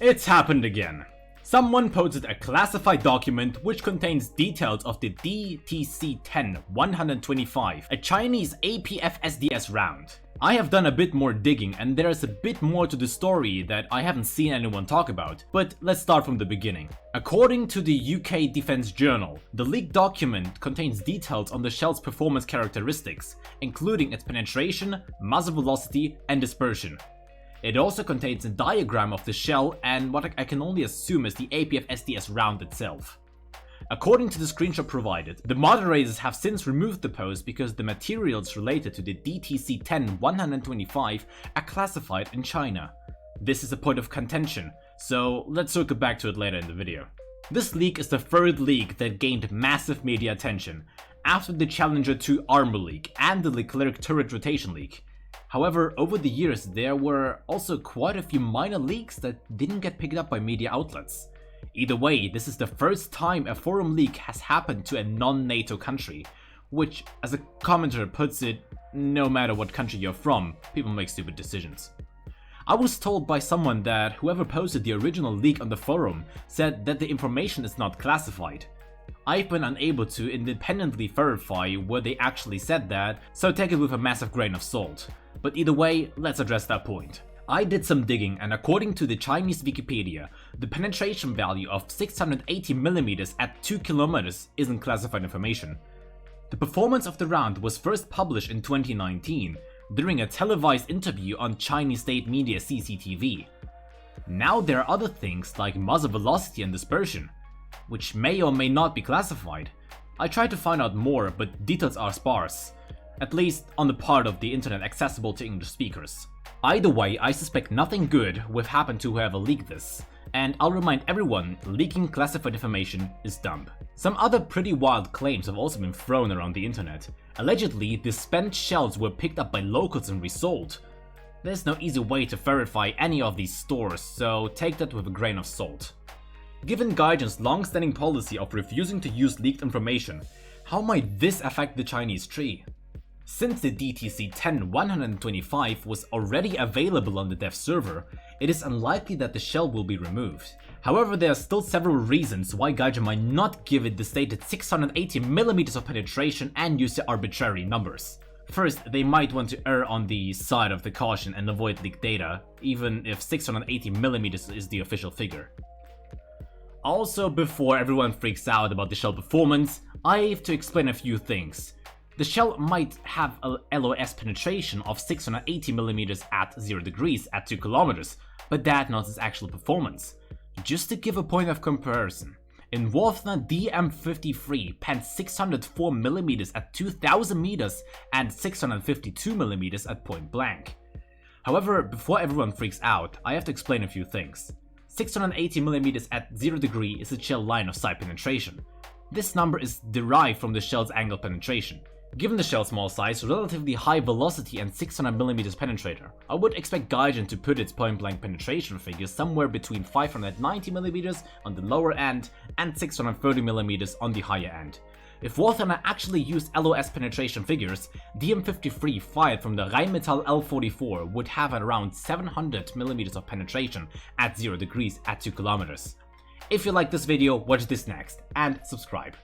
It's happened again. Someone posted a classified document which contains details of the DTC-10-125, a Chinese APFSDS round. I have done a bit more digging and there is a bit more to the story that I haven't seen anyone talk about, but let's start from the beginning. According to the UK Defence Journal, the leaked document contains details on the shell's performance characteristics, including its penetration, muzzle velocity and dispersion. It also contains a diagram of the shell and what I can only assume is the APFSDS round itself. According to the screenshot provided, the moderators have since removed the post because the materials related to the DTC-10-125 are classified in China. This is a point of contention, so let's circle back to it later in the video. This leak is the third leak that gained massive media attention, after the Challenger 2 armor leak and the Leclerc turret rotation leak. However, over the years there were also quite a few minor leaks that didn't get picked up by media outlets. Either way, this is the first time a forum leak has happened to a non-NATO country, which, as a commenter puts it, no matter what country you're from, people make stupid decisions. I was told by someone that whoever posted the original leak on the forum said that the information is not classified. I've been unable to independently verify where they actually said that, so take it with a massive grain of salt. But either way, let's address that point. I did some digging and according to the Chinese Wikipedia, the penetration value of 680mm at 2 km isn't classified information. The performance of the round was first published in 2019 during a televised interview on Chinese state media CCTV. Now there are other things like muzzle velocity and dispersion, which may or may not be classified. I tried to find out more, but details are sparse, at least on the part of the internet accessible to English speakers. Either way, I suspect nothing good will happen to whoever leaked this, and I'll remind everyone, leaking classified information is dumb. Some other pretty wild claims have also been thrown around the internet. Allegedly, the spent shells were picked up by locals and resold. There's no easy way to verify any of these stores, so take that with a grain of salt. Given Gaijin's long-standing policy of refusing to use leaked information, how might this affect the Chinese tree? Since the DTC-10-125 was already available on the dev server, it is unlikely that the shell will be removed. However, there are still several reasons why Gaijin might not give it the stated 680mm of penetration and use the arbitrary numbers. First, they might want to err on the side of the caution and avoid leaked data, even if 680mm is the official figure. Also, before everyone freaks out about the shell performance, I have to explain a few things. The shell might have a LOS penetration of 680mm at 0 degrees at 2 km, but that not its actual performance. Just to give a point of comparison, in Warthner DM53 penned 604mm at 2000 meters and 652mm at point blank. However, before everyone freaks out, I have to explain a few things. 680mm at 0 degree is the shell line of sight penetration. This number is derived from the shell's angle penetration. Given the shell's small size, relatively high velocity and 600mm penetrator, I would expect Gaijin to put its point-blank penetration figure somewhere between 590mm on the lower end and 630mm on the higher end. If Warthner actually used LOS penetration figures, DM53 fired from the Rheinmetall L44 would have around 700mm of penetration at 0 degrees at 2 km. If you like this video, watch this next, and subscribe.